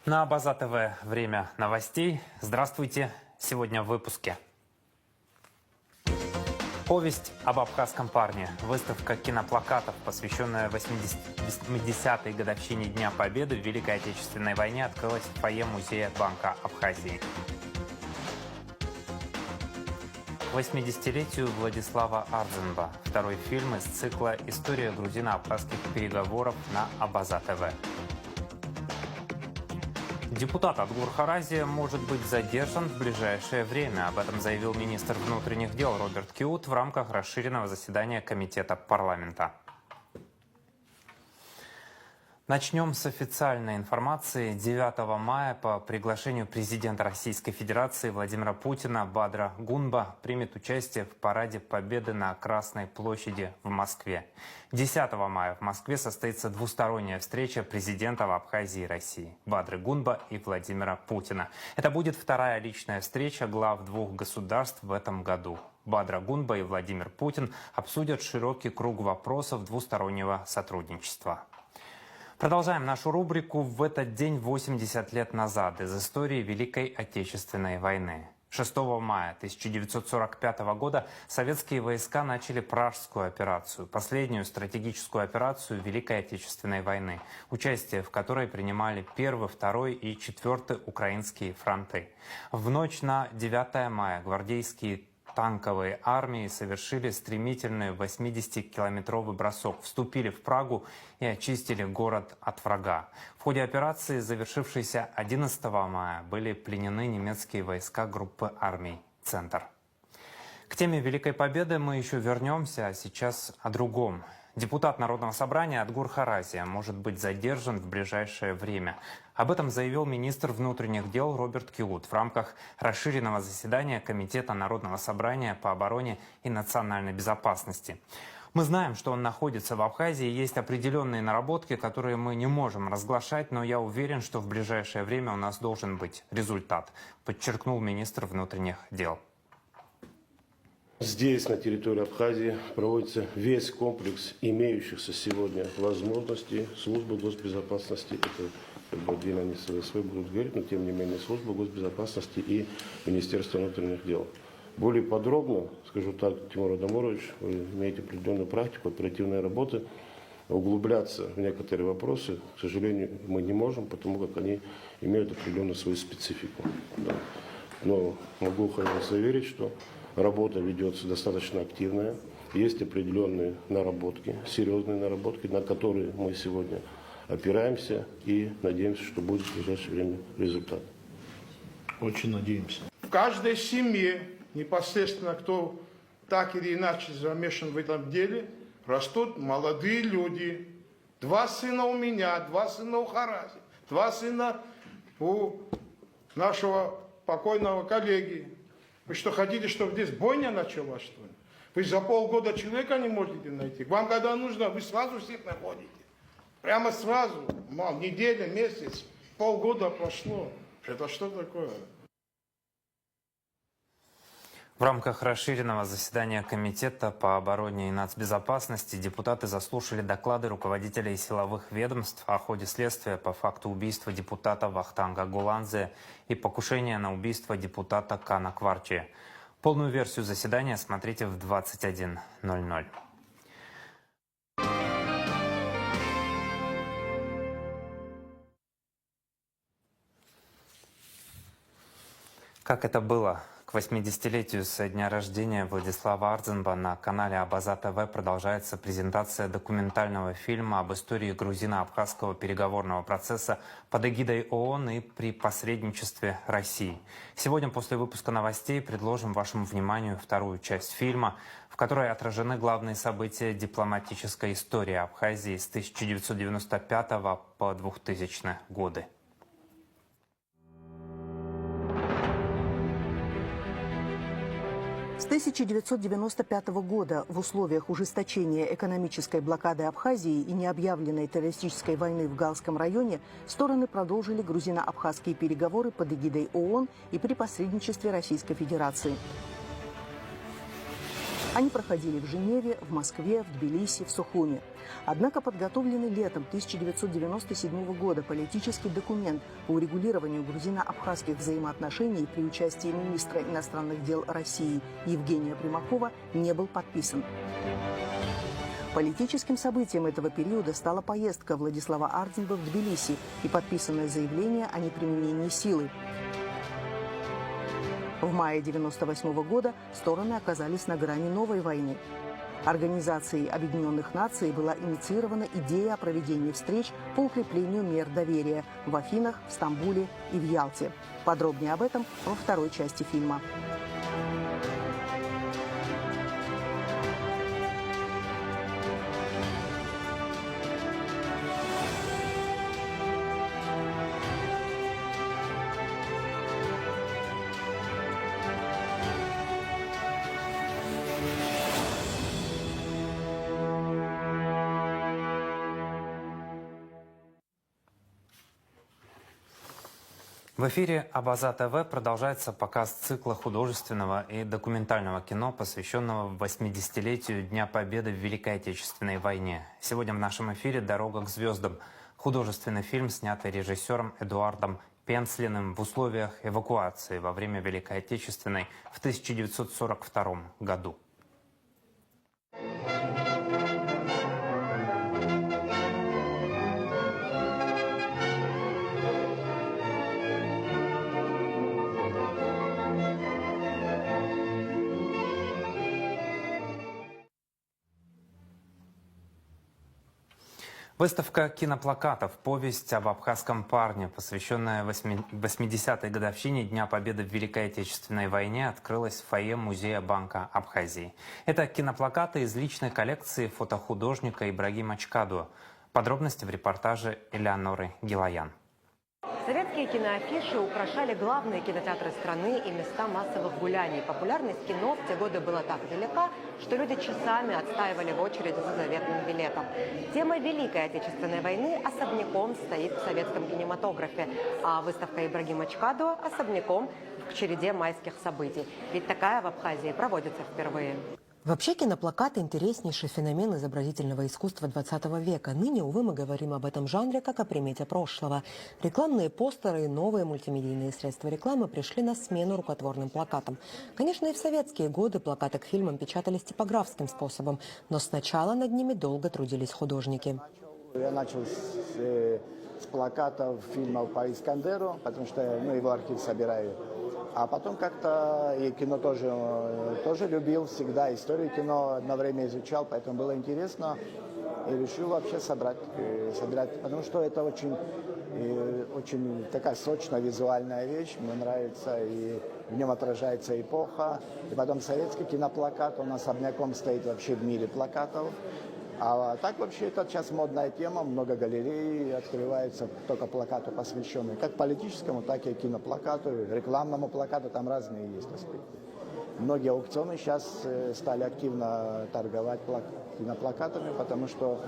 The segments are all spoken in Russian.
На Абаза ТВ время новостей. Здравствуйте. Сегодня в выпуске. Повесть об абхазском парне. Выставка киноплакатов, посвященная 80-й годовщине Дня Победы в Великой Отечественной войне, открылась в фойе Музея Банка Абхазии. К 80-летию Владислава Ардзинба. Второй фильм из цикла «История грузино-абхазских переговоров» на Абаза ТВ. Депутат Адгур Харазия может быть задержан в ближайшее время. Об этом заявил министр внутренних дел Роберт Киут в рамках расширенного заседания Комитета парламента. Начнем с официальной информации. 9 мая по приглашению президента Российской Федерации Владимира Путина Бадра Гунба примет участие в параде Победы на Красной площади в Москве. 10 мая в Москве состоится двусторонняя встреча президентов Абхазии и России Бадры Гунба и Владимира Путина. Это будет вторая личная встреча глав двух государств в этом году. Бадра Гунба и Владимир Путин обсудят широкий круг вопросов двустороннего сотрудничества. Продолжаем нашу рубрику «В этот день 80 лет назад» из истории Великой Отечественной войны. 6 мая 1945 года советские войска начали Пражскую операцию, последнюю стратегическую операцию Великой Отечественной войны, участие в которой принимали 1, 2 и 4 украинские фронты. В ночь на 9 мая гвардейские танковые армии совершили стремительный 80-километровый бросок, вступили в Прагу и очистили город от врага. В ходе операции, завершившейся 11 мая, были пленены немецкие войска группы армий «Центр». К теме Великой Победы мы еще вернемся, а сейчас о другом. Депутат Народного собрания Адгур Харазия может быть задержан в ближайшее время. Об этом заявил министр внутренних дел Роберт Киут в рамках расширенного заседания Комитета Народного собрания по обороне и национальной безопасности. Мы знаем, что он находится в Абхазии, есть определенные наработки, которые мы не можем разглашать, но я уверен, что в ближайшее время у нас должен быть результат, подчеркнул министр внутренних дел. Здесь, на территории Абхазии, проводится весь комплекс имеющихся сегодня возможностей службы госбезопасности. Это отдельно они свои будут говорить, но тем не менее служба госбезопасности и Министерство внутренних дел. Более подробно, скажу так, Тимур Адамурович, вы имеете определенную практику оперативной работы. Углубляться в некоторые вопросы, к сожалению, мы не можем, потому как они имеют определенную свою специфику. Да. Но могу вас заверить, что работа ведется достаточно активная. Есть определенные наработки, серьезные наработки, на которые мы сегодня опираемся и надеемся, что будет в ближайшее время результат. Очень надеемся. В каждой семье, непосредственно кто так или иначе замешан в этом деле, растут молодые люди. 2 сына у меня, 2 сына у Харази, 2 сына у нашего покойного коллеги. Вы что, хотите, чтобы здесь бойня началась, что ли? Вы за полгода человека не можете найти. Вам, когда нужно, вы сразу всех находите. Прямо сразу. Неделя, месяц, полгода прошло. Это что такое? В рамках расширенного заседания Комитета по обороне и нацбезопасности депутаты заслушали доклады руководителей силовых ведомств о ходе следствия по факту убийства депутата Вахтанга Гуланзе и покушения на убийство депутата Кана Кварчи. Полную версию заседания смотрите в 21:00. Как это было? К 80-летию со дня рождения Владислава Ардзинба на канале Абаза ТВ продолжается презентация документального фильма об истории грузино-абхазского переговорного процесса под эгидой ООН и при посредничестве России. Сегодня после выпуска новостей предложим вашему вниманию вторую часть фильма, в которой отражены главные события дипломатической истории Абхазии с 1995 по 2000 годы. С 1995 года в условиях ужесточения экономической блокады Абхазии и необъявленной террористической войны в Галском районе стороны продолжили грузино-абхазские переговоры под эгидой ООН и при посредничестве Российской Федерации. Они проходили в Женеве, в Москве, в Тбилиси, в Сухуми. Однако подготовленный летом 1997 года политический документ по урегулированию грузино-абхазских взаимоотношений при участии министра иностранных дел России Евгения Примакова не был подписан. Политическим событием этого периода стала поездка Владислава Ардзинба в Тбилиси и подписанное заявление о неприменении силы. В мае 1998 года стороны оказались на грани новой войны. Организацией Объединенных Наций была инициирована идея о проведении встреч по укреплению мер доверия в Афинах, в Стамбуле и в Ялте. Подробнее об этом во второй части фильма. В эфире Абаза ТВ продолжается показ цикла художественного и документального кино, посвященного 80-летию Дня Победы в Великой Отечественной войне. Сегодня в нашем эфире «Дорога к звездам». Художественный фильм, снятый режиссером Эдуардом Пенслиным в условиях эвакуации во время Великой Отечественной в 1942 году. Выставка киноплакатов «Повесть об абхазском парне», посвященная 80-й годовщине Дня Победы в Великой Отечественной войне, открылась в фойе Музея Банка Абхазии. Это киноплакаты из личной коллекции фотохудожника Ибрагима Чкадуа. Подробности в репортаже Элеоноры Гилаян. Советские киноафиши украшали главные кинотеатры страны и места массовых гуляний. Популярность кино в те годы была так велика, что люди часами отстаивали в очереди за заветным билетом. Тема Великой Отечественной войны особняком стоит в советском кинематографе, а выставка Ибрагима Чкадуа особняком в череде майских событий. Ведь такая в Абхазии проводится впервые. Вообще киноплакаты – интереснейший феномен изобразительного искусства 20 века. Ныне, увы, мы говорим об этом жанре как о примете прошлого. Рекламные постеры и новые мультимедийные средства рекламы пришли на смену рукотворным плакатам. Конечно, и в советские годы плакаты к фильмам печатались типографским способом, но сначала над ними долго трудились художники. Я начал с плакатов фильмов по Искандеру, потому что его архив собираю. А потом как-то и кино тоже любил всегда, историю кино одно время изучал, поэтому было интересно и решил вообще собрать, потому что это очень такая сочная визуальная вещь, мне нравится, и в нем отражается эпоха. И потом советский киноплакат, он особняком стоит вообще в мире плакатов. А так вообще это сейчас модная тема, много галерей открывается только плакату посвященные, как политическому, так и киноплакату, рекламному плакату, там разные есть аспекты. Многие аукционы сейчас стали активно торговать киноплакатами, потому что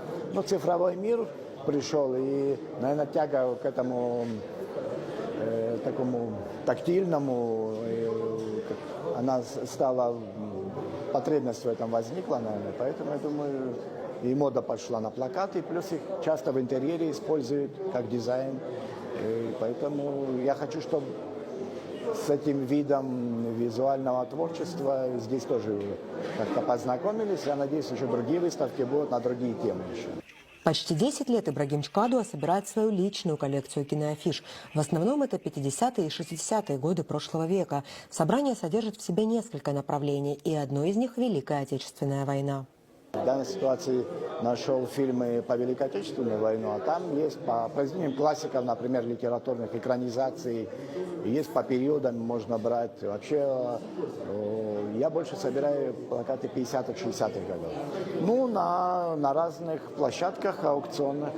цифровой мир пришел, и, наверное, тяга к этому такому тактильному, она стала, потребность в этом возникла, наверное, поэтому я думаю, и мода пошла на плакаты, плюс их часто в интерьере используют как дизайн. И поэтому я хочу, чтобы с этим видом визуального творчества здесь тоже как-то познакомились. Я надеюсь, еще другие выставки будут на другие темы еще. Почти 10 лет Ибрагим Чкадуа собирает свою личную коллекцию киноафиш. В основном это 50-е и 60-е годы прошлого века. Собрание содержит в себе несколько направлений, и одно из них – Великая Отечественная война. В данной ситуации нашел фильмы по Великой Отечественной войне, а там есть по произведениям классиков, например, литературных экранизаций, есть по периодам, можно брать. Вообще, я больше собираю плакаты 50-х, 60-х годов. На разных площадках аукционных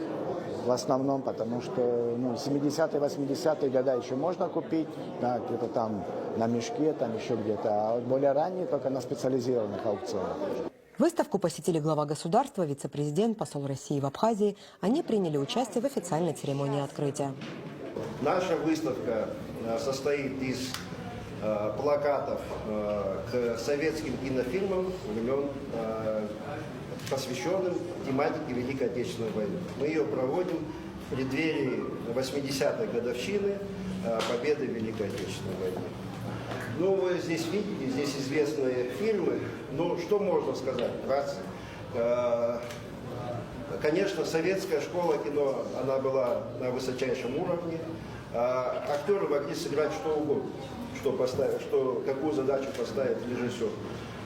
в основном, потому что 70-е, 80-е годы еще можно купить, да, где-то там на мешке, там еще где-то, а вот более ранние только на специализированных аукционах. Выставку посетили глава государства, вице-президент, посол России в Абхазии. Они приняли участие в официальной церемонии открытия. Наша выставка состоит из плакатов к советским кинофильмам времен, посвященным тематике Великой Отечественной войны. Мы ее проводим в преддверии 80-й годовщины победы в Великой Отечественной войне. Ну, вы здесь видите, здесь известные фильмы. Ну, что можно сказать? Конечно, советская школа кино, она была на высочайшем уровне. Актеры могли сыграть что угодно, какую задачу поставит режиссер.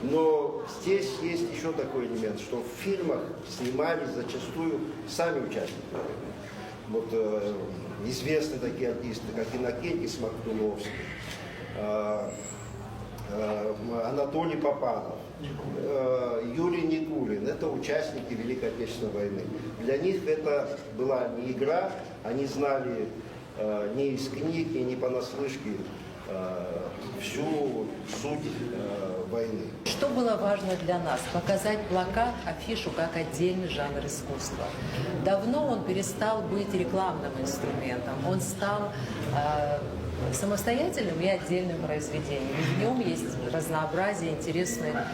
Но здесь есть еще такой элемент, что в фильмах снимались зачастую сами участники. Вот известные такие артисты, как Иннокентий Смоктуновский, Анатолий Попанов, Юрий Никулин. Это участники Великой Отечественной войны. Для них это была не игра, они знали не из книг и не понаслышке всю суть войны. Что было важно для нас? Показать плакат, афишу как отдельный жанр искусства. Давно он перестал быть рекламным инструментом. Он стал самостоятельным и отдельным произведением. И в нем есть разнообразие, интересные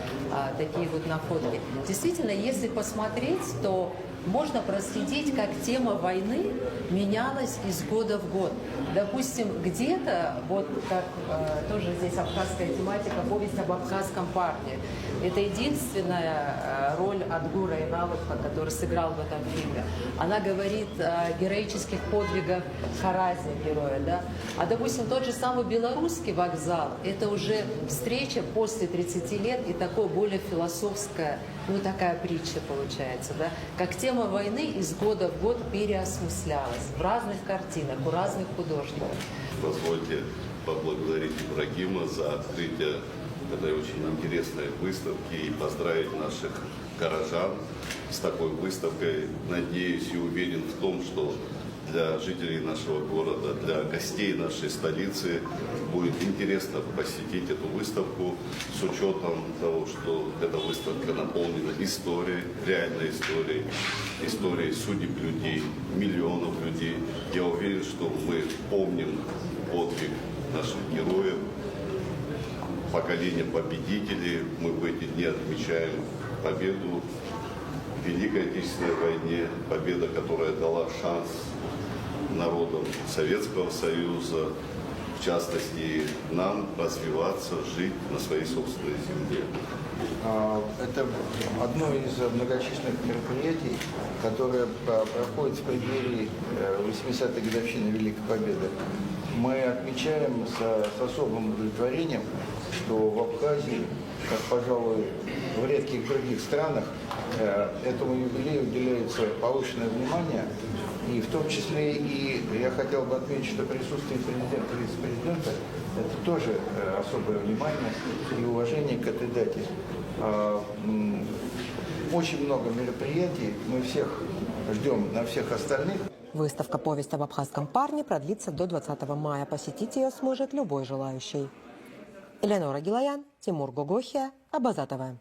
такие вот находки. Действительно, если посмотреть, то можно проследить, как тема войны менялась из года в год. Допустим, где-то, вот как тоже здесь абхазская тематика, повесть об абхазском парне. Это единственная роль Адгура Иналова, который сыграл в этом фильме. Она говорит о героических подвигах Харази, героя, да? А, допустим, тот же самый белорусский вокзал, это уже встреча после 30 лет и такое более философская, ну, такая притча получается, да? Как тема войны из года в год переосмыслялась в разных картинах, у разных художников. Позвольте поблагодарить Ибрагима за открытие этой очень интересной выставки и поздравить наших горожан с такой выставкой. Надеюсь и уверен в том, что для жителей нашего города, для гостей нашей столицы будет интересно посетить эту выставку с учетом того, что эта выставка наполнена историей, реальной историей, историей судеб людей, миллионов людей. Я уверен, что мы помним подвиг наших героев, поколение победителей. Мы в эти дни отмечаем победу в Великой Отечественной войне, победа, которая дала шанс народам Советского Союза, в частности, нам развиваться, жить на своей собственной земле. Это одно из многочисленных мероприятий, которое проходит в преддверии 80-й годовщины Великой Победы. Мы отмечаем с особым удовлетворением, что в Абхазии, как, пожалуй, в редких других странах, этому юбилею уделяется повышенное внимание. И в том числе и я хотел бы отметить, что присутствие президента и вице-президента – это тоже особое внимание и уважение к этой дате. Очень много мероприятий, мы всех ждем на всех остальных. Выставка «Повесть об абхазском парне» продлится до 20 мая. Посетить ее сможет любой желающий. Элеонора Гилаян, Тимур Гогохия, Абазатова.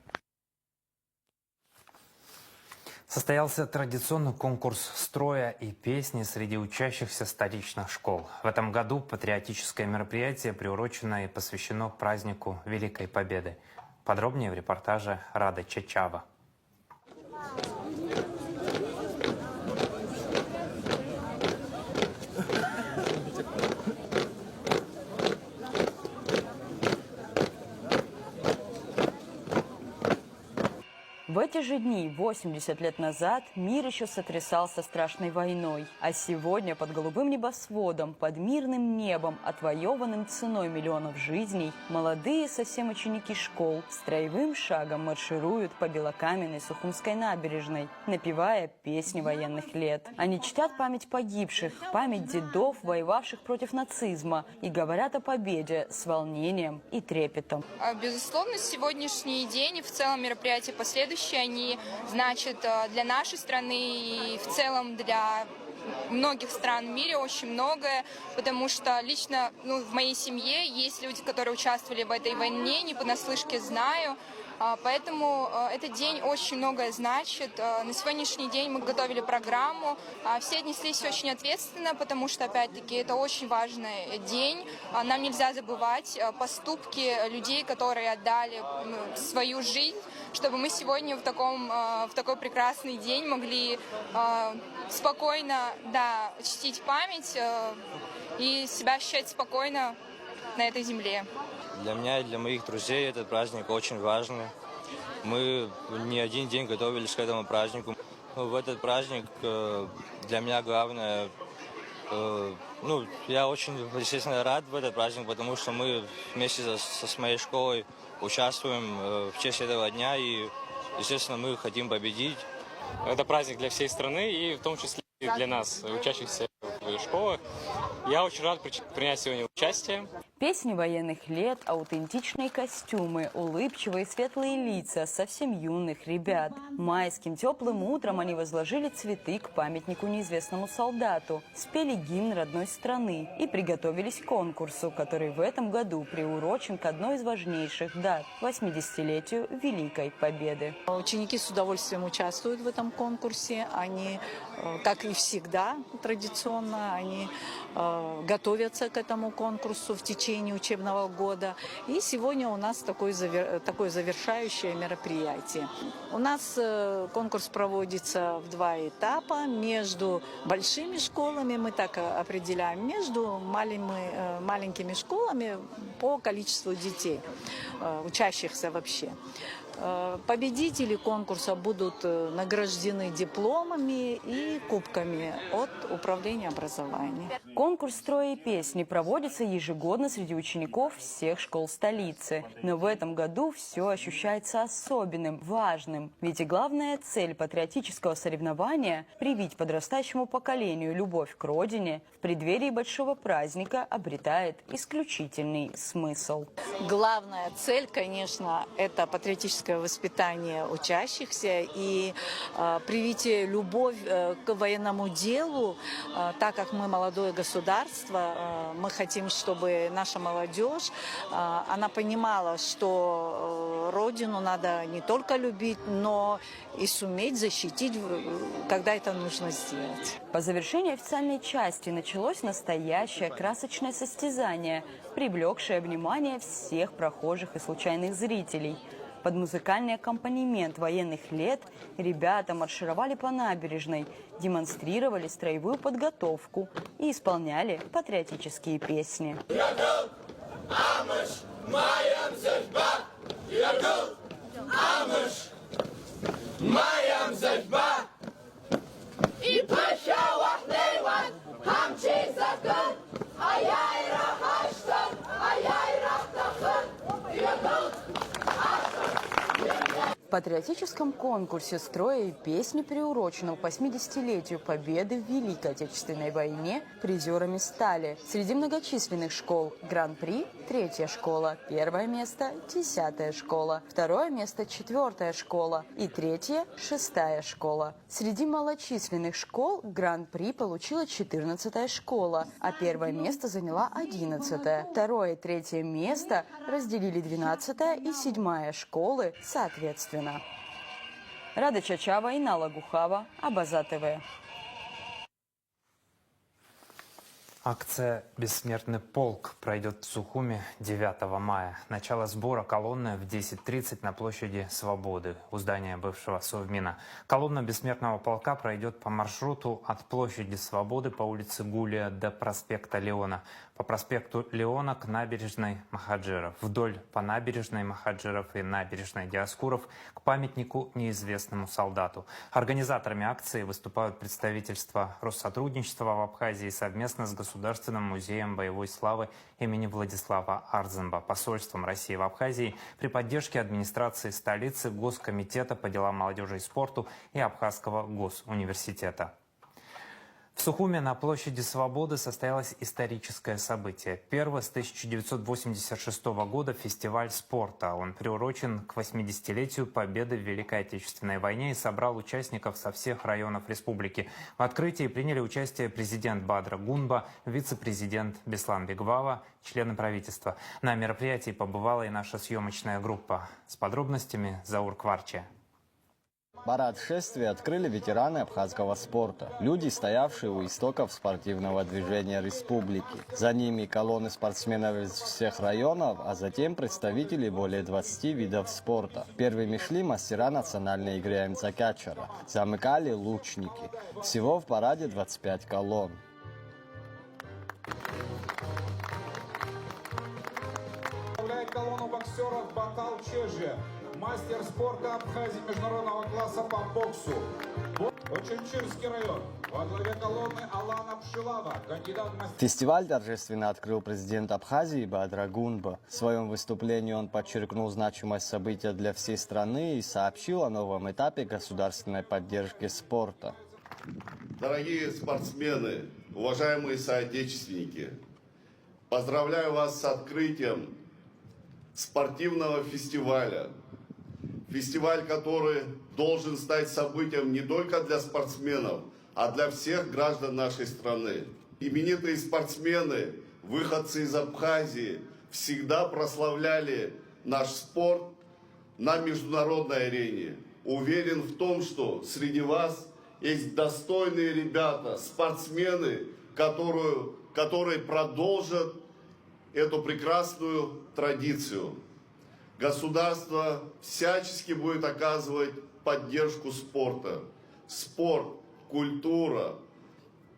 Состоялся традиционный конкурс строя и песни среди учащихся столичных школ. В этом году патриотическое мероприятие приурочено и посвящено празднику Великой Победы. Подробнее в репортаже Рады Чачава. В эти же дни, 80 лет назад, мир еще сотрясался страшной войной. А сегодня под голубым небосводом, под мирным небом, отвоеванным ценой миллионов жизней, молодые совсем ученики школ строевым шагом маршируют по белокаменной Сухумской набережной, напевая песни военных лет. Они чтят память погибших, память дедов, воевавших против нацизма, и говорят о победе с волнением и трепетом. Безусловно, сегодняшний день и в целом мероприятия последующие, они значат для нашей страны и в целом для многих стран в мире, очень многое, потому что лично в моей семье есть люди, которые участвовали в этой войне, не понаслышке знаю. Поэтому этот день очень многое значит. На сегодняшний день мы готовили программу. Все отнеслись очень ответственно, потому что, опять-таки, это очень важный день. Нам нельзя забывать поступки людей, которые отдали свою жизнь, чтобы мы сегодня в такой прекрасный день могли спокойно чтить память и себя ощущать спокойно на этой земле. Для меня и для моих друзей этот праздник очень важный. Мы не один день готовились к этому празднику. В этот праздник для меня главное, я очень, естественно, рад в этот праздник, потому что мы вместе с моей школой участвуем в честь этого дня и, естественно, мы хотим победить. Это праздник для всей страны и в том числе и для нас, учащихся в школах. Я очень рад принять сегодня участие. Песни военных лет, аутентичные костюмы, улыбчивые светлые лица совсем юных ребят. Майским теплым утром они возложили цветы к памятнику неизвестному солдату, спели гимн родной страны и приготовились к конкурсу, который в этом году приурочен к одной из важнейших дат – 80-летию Великой Победы. Ученики с удовольствием участвуют в этом конкурсе. Они, как и всегда, традиционно, они готовятся к этому конкурсу в течение учебного года. И сегодня у нас такое завершающее мероприятие. У нас конкурс проводится в два этапа. Между большими школами, мы так определяем, между маленькими школами по количеству детей, учащихся вообще. Победители конкурса будут награждены дипломами и кубками от Управления образования. Конкурс «Строя и песни» проводится ежегодно среди учеников всех школ столицы. Но в этом году все ощущается особенным, важным. Ведь и главная цель патриотического соревнования – привить подрастающему поколению любовь к родине – в преддверии большого праздника обретает исключительный смысл. Главная цель, конечно, это патриотическое воспитание учащихся и привитие любовь к военному делу. Так как мы молодое государство, мы хотим, чтобы наша молодежь, она понимала, что родину надо не только любить, но и суметь защитить, когда это нужно сделать. По завершении официальной части началось настоящее красочное состязание, привлекшее внимание всех прохожих и случайных зрителей. Под музыкальный аккомпанемент военных лет ребята маршировали по набережной, демонстрировали строевую подготовку и исполняли патриотические песни. В патриотическом конкурсе «Строя и песни», приуроченном к 80-летию Победы в Великой Отечественной войне, призерами стали среди многочисленных школ Гран-при – 3-я школа, 1-е место – 10-я школа, 2-е место – 4-я школа и 3-я – 6-я школа. Среди малочисленных школ Гран-при получила 14-я школа, а 1-е место заняла 11-я. 2-е и 3-е место разделили 12-я и 7-я школы соответственно. Рада Чачава и Нала Гухава, Абаза ТВ. Акция «Бессмертный полк» пройдет в Сухуми 9 мая. Начало сбора колонны в 10:30 на площади Свободы у здания бывшего Совмина. Колонна «Бессмертного полка» пройдет по маршруту от площади Свободы по улице Гулия до проспекта Леона. По проспекту Леона к набережной Махаджиров. Вдоль по набережной Махаджиров и набережной Диаскуров к памятнику неизвестному солдату. Организаторами акции выступают представительства Россотрудничества в Абхазии совместно с Государственным музеем боевой славы имени Владислава Арзенба, посольством России в Абхазии при поддержке администрации столицы, Госкомитета по делам молодежи и спорту и Абхазского госуниверситета. В Сухуме на площади Свободы состоялось историческое событие. Первый с 1986 года фестиваль спорта. Он приурочен к 80-летию победы в Великой Отечественной войне и собрал участников со всех районов республики. В открытии приняли участие президент Бадра Гунба, вице-президент Беслан Бегвава, члены правительства. На мероприятии побывала и наша съемочная группа. С подробностями Заур Кварчи. Парад шествия открыли ветераны абхазского спорта, люди, стоявшие у истоков спортивного движения республики. За ними колонны спортсменов из всех районов, а затем представители более 20 видов спорта. Первыми шли мастера национальной игры Амцакячара, замыкали лучники. Всего в параде 25 колонн. Колонну боксеров Батал Чежи, мастер спорта Абхазии международного класса по боксу. Очерчирский район. Во главе колонны Алана Пшилава, кандидат в мастер. Фестиваль торжественно открыл президент Абхазии Бадра Гунба. В своем выступлении он подчеркнул значимость события для всей страны и сообщил о новом этапе государственной поддержки спорта. Дорогие спортсмены, уважаемые соотечественники, поздравляю вас с открытием спортивного фестиваля. Фестиваль, который должен стать событием не только для спортсменов, а для всех граждан нашей страны. Именитые спортсмены, выходцы из Абхазии, всегда прославляли наш спорт на международной арене. Уверен в том, что среди вас есть достойные ребята, спортсмены, которые продолжат эту прекрасную традицию. Государство всячески будет оказывать поддержку спорта. Спорт, культура,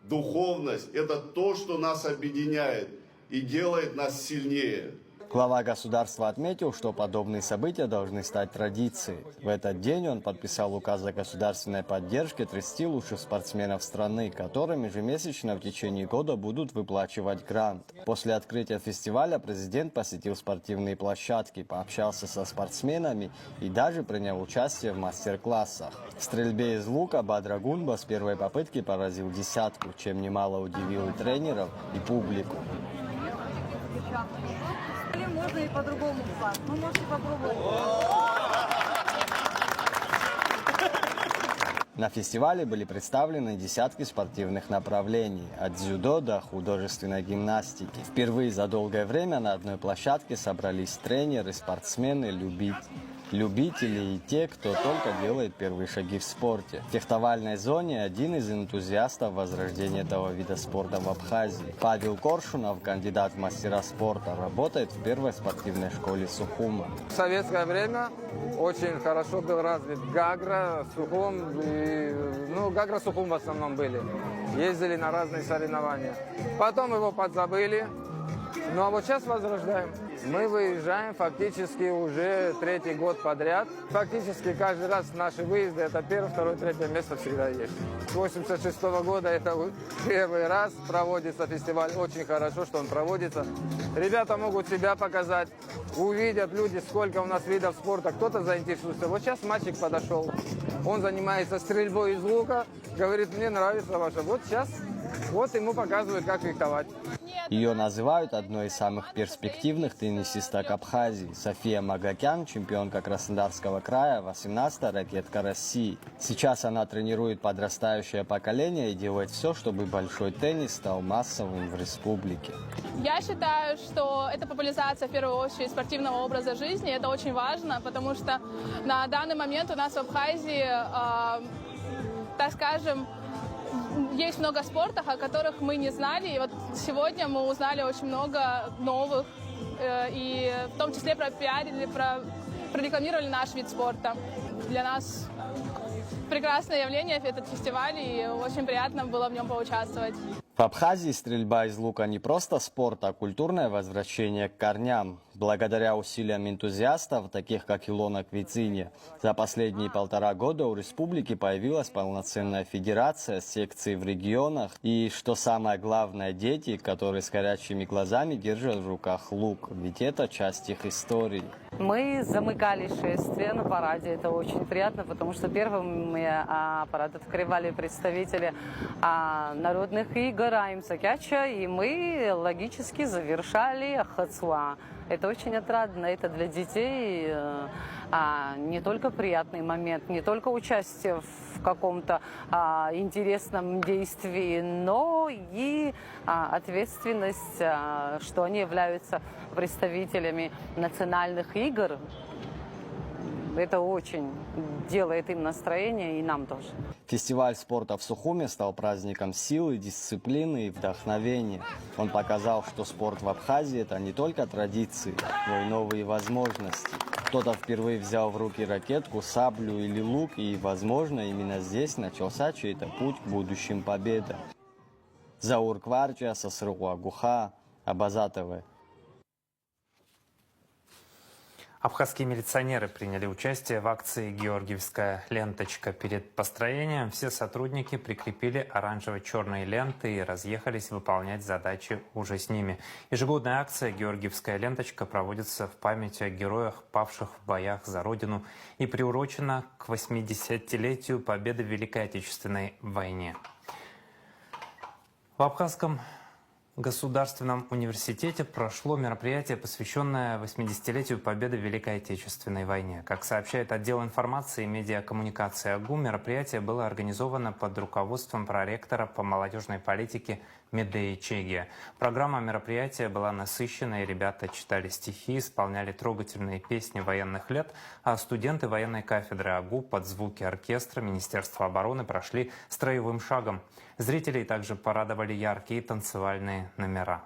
духовность – это то, что нас объединяет и делает нас сильнее. Глава государства отметил, что подобные события должны стать традицией. В этот день он подписал указ о государственной поддержке 30 лучших спортсменов страны, которым ежемесячно в течение года будут выплачивать грант. После открытия фестиваля президент посетил спортивные площадки, пообщался со спортсменами и даже принял участие в мастер-классах. В стрельбе из лука Бадра Гунба с первой попытки поразил десятку, чем немало удивил и тренеров, и публику. Можно и по-другому, ну можете попробовать. На фестивале были представлены десятки спортивных направлений, от дзюдо до художественной гимнастики. Впервые за долгое время на одной площадке собрались тренеры, спортсмены, любители и те, кто только делает первые шаги в спорте. В фехтовальной зоне один из энтузиастов возрождения этого вида спорта в Абхазии. Павел Коршунов, кандидат в мастера спорта, работает в первой спортивной школе Сухума. В советское время очень хорошо был развит Гагра, Сухум. Гагра, Сухум в основном были. Ездили на разные соревнования. Потом его подзабыли. Ну а вот сейчас возрождаем. Мы выезжаем фактически уже 3-й год подряд. Фактически каждый раз наши выезды это 1-е, 2-е, 3-е место всегда есть. С 86 года это первый раз проводится фестиваль. Очень хорошо, что он проводится. Ребята могут себя показать. Увидят люди, сколько у нас видов спорта. Кто-то заинтересуется. Вот сейчас мальчик подошел. Он занимается стрельбой из лука. Говорит, мне нравится ваша. Вот сейчас вот ему показывают, как фехтовать. Ее называют одной из самых перспективных теннисисток Абхазии. София Магакян, чемпионка Краснодарского края, 18-я ракетка России. Сейчас она тренирует подрастающее поколение и делает все, чтобы большой теннис стал массовым в республике. Я считаю, что это популяризация, в первую очередь, спортивного образа жизни. Это очень важно, потому что на данный момент у нас в Абхазии, так скажем, есть много спортов, о которых мы не знали. И вот сегодня мы узнали очень много новых, и в том числе пропиарили, прорекламировали наш вид спорта. Для нас прекрасное явление этот фестиваль, и очень приятно было в нем поучаствовать. В Абхазии стрельба из лука не просто спорт, а культурное возвращение к корням. Благодаря усилиям энтузиастов, таких как Илона Квицини, за последние 1,5 года у республики появилась полноценная федерация, секции в регионах и, что самое главное, дети, которые с горящими глазами держат в руках лук, ведь это часть их истории. Мы замыкали шествие на параде. Это очень приятно, потому что первыми парад открывали представители народных игр Аимсакяча, и мы логически завершали Хацуа. Это очень отрадно, это для детей не только приятный момент, не только участие в каком-то интересном действии, но и ответственность, что они являются представителями национальных игр. Это очень делает им настроение, и нам тоже. Фестиваль спорта в Сухуме стал праздником силы, дисциплины и вдохновения. Он показал, что спорт в Абхазии – это не только традиции, но и новые возможности. Кто-то впервые взял в руки ракетку, саблю или лук, и, возможно, именно здесь начался чей-то путь к будущим победам. Заур Кварча, Сосруа Гуха, Абаза ТВ. Абхазские милиционеры приняли участие в акции «Георгиевская ленточка». Перед построением все сотрудники прикрепили оранжево-черные ленты и разъехались выполнять задачи уже с ними. Ежегодная акция «Георгиевская ленточка» проводится в память о героях, павших в боях за Родину, и приурочена к 80-летию победы в Великой Отечественной войне. В Абхазском Государственном университете прошло мероприятие, посвященное 80-летию победы в Великой Отечественной войне. Как сообщает отдел информации и медиакоммуникации АГУ, мероприятие было организовано под руководством проректора по молодежной политике Медеи Чегия. Программа мероприятия была насыщенной, ребята читали стихи, исполняли трогательные песни военных лет, а студенты военной кафедры АГУ под звуки оркестра Министерства обороны прошли строевым шагом. Зрителей также порадовали яркие танцевальные номера.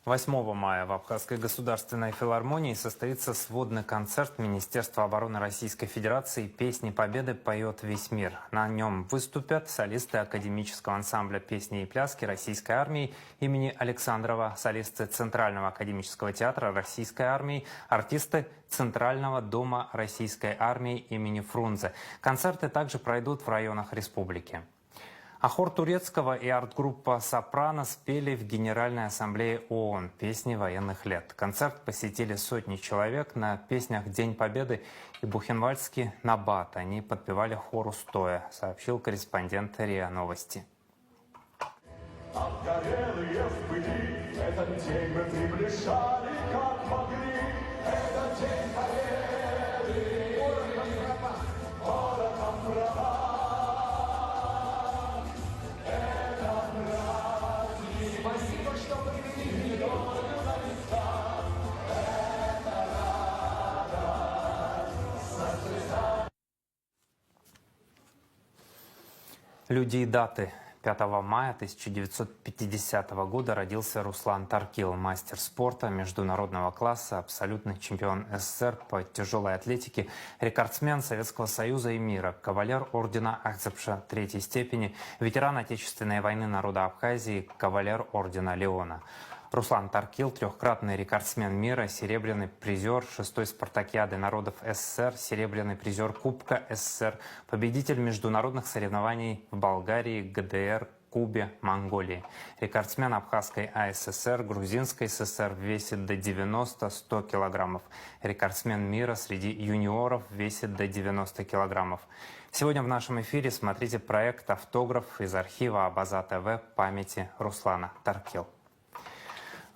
«8 мая в Абхазской государственной филармонии состоится сводный концерт Министерства обороны Российской Федерации «Песни Победы поет весь мир». На нем выступят солисты академического ансамбля «Песни и пляски» Российской армии имени Александрова, солисты Центрального академического театра Российской армии, артисты Центрального дома Российской армии имени Фрунзе. Концерты также пройдут в районах республики. А хор турецкого и арт-группа «Сопрано» спели в Генеральной ассамблее ООН песни военных лет. Концерт посетили сотни человек. На песнях «День Победы» и бухенвальдский «Набат» они подпевали хору стоя, сообщил корреспондент РИА Новости. Обгорелые в пыли, этот день мы приближали, как могли. Этот день победы, городом права. Спасибо, что привели недолго на места. Это радость. Люди и даты. 5 мая 1950 года родился Руслан Таркил, мастер спорта международного класса, абсолютный чемпион СССР по тяжелой атлетике, рекордсмен Советского Союза и мира, кавалер ордена Ахтзепша 3-й степени, ветеран Отечественной войны народа Абхазии, кавалер ордена Леона. Руслан Таркил – трехкратный рекордсмен мира, серебряный призер 6-й спартакиады народов СССР, серебряный призер Кубка СССР, победитель международных соревнований в Болгарии, ГДР, Кубе, Монголии. Рекордсмен Абхазской АССР, Грузинской ССР весит до 90-100 килограммов. Рекордсмен мира среди юниоров весит до 90 килограммов. Сегодня в нашем эфире смотрите проект «Автограф» из архива Абаза ТВ памяти Руслана Таркил.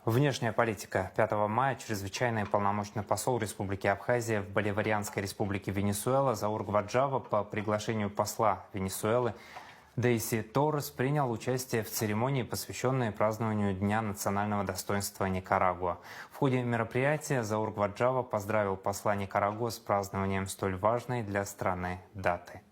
Внешняя политика. 5 мая чрезвычайный полномочный посол Республики Абхазия в Боливарианской республике Венесуэла Заур Гваджава по приглашению посла Венесуэлы Дейси Торрес принял участие в церемонии, посвященной празднованию Дня национального достоинства Никарагуа. В ходе мероприятия Заур Гваджава поздравил посла Никарагуа с празднованием столь важной для страны даты.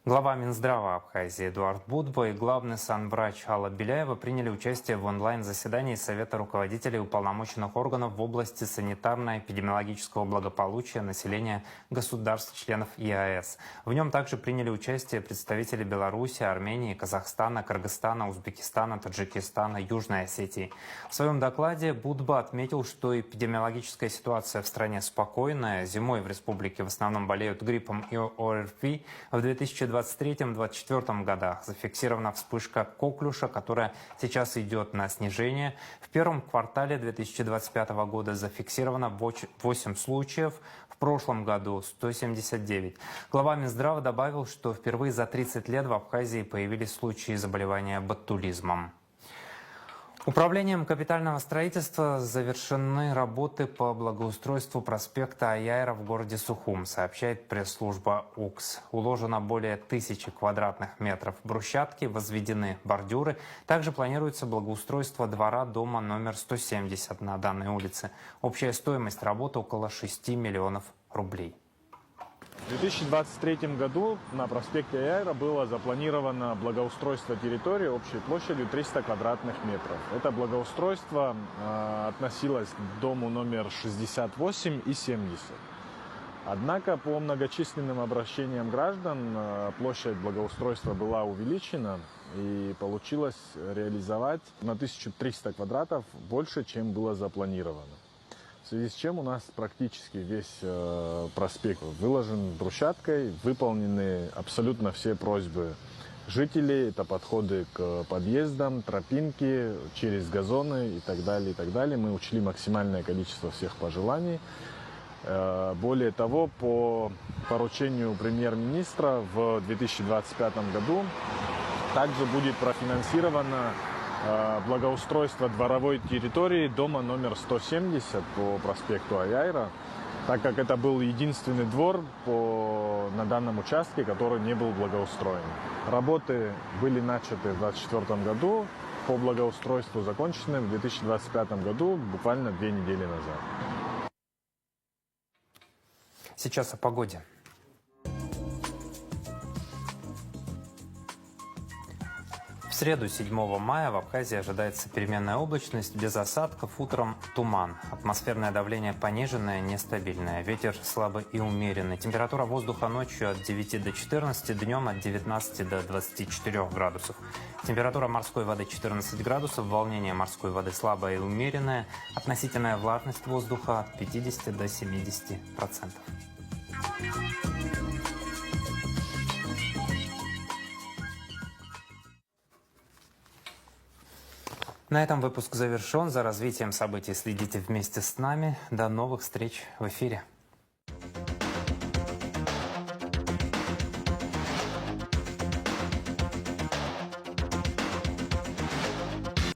Глава Минздрава Абхазии Эдуард Будба и главный санврач Алла Беляева приняли участие в онлайн-заседании Совета руководителей уполномоченных органов в области санитарно-эпидемиологического благополучия населения государств-членов ЕАЭС. В нем также приняли участие представители Беларуси, Армении, Казахстана, Кыргызстана, Узбекистана, Таджикистана, Южной Осетии. В своем докладе Будба отметил, что эпидемиологическая ситуация в стране спокойная. Зимой в республике в основном болеют гриппом и ОРВИ. В 2023-2024 годах зафиксирована вспышка коклюша, которая сейчас идет на снижение. В первом квартале 2025 года зафиксировано 8 случаев, в прошлом году 179. Глава Минздрава добавил, что впервые за 30 лет в Абхазии появились случаи заболевания ботулизмом. Управлением капитального строительства завершены работы по благоустройству проспекта Аяйра в городе Сухум, сообщает пресс-служба УКС. Уложено более 1000 квадратных метров брусчатки, возведены бордюры. Также планируется благоустройство двора дома номер 170 на данной улице. Общая стоимость работы около 6 миллионов рублей. В 2023 году на проспекте Аяйра было запланировано благоустройство территории общей площадью 300 квадратных метров. Это благоустройство относилось к дому номер 68 и 70. Однако по многочисленным обращениям граждан площадь благоустройства была увеличена и получилось реализовать на 1300 квадратов больше, чем было запланировано. В связи с чем у нас практически весь проспект выложен брусчаткой, выполнены абсолютно все просьбы жителей. Это подходы к подъездам, тропинки, через газоны и так далее, и так далее. Мы учли максимальное количество всех пожеланий. Более того, по поручению премьер-министра в 2025 году также будет профинансировано благоустройство дворовой территории дома номер 170 по проспекту Аяйра, так как это был единственный двор на данном участке, который не был благоустроен. Работы были начаты в 2024 году, по благоустройству закончены в 2025 году, буквально 2 недели назад. Сейчас о погоде. В среду 7 мая в Абхазии ожидается переменная облачность, без осадков, утром туман. Атмосферное давление пониженное, нестабильное. Ветер слабый и умеренный. Температура воздуха ночью от 9 до 14, днем от 19 до 24 градусов. Температура морской воды 14 градусов, волнение морской воды слабое и умеренное. Относительная влажность воздуха от 50 до 70%. На этом выпуск завершен. За развитием событий следите вместе с нами. До новых встреч в эфире.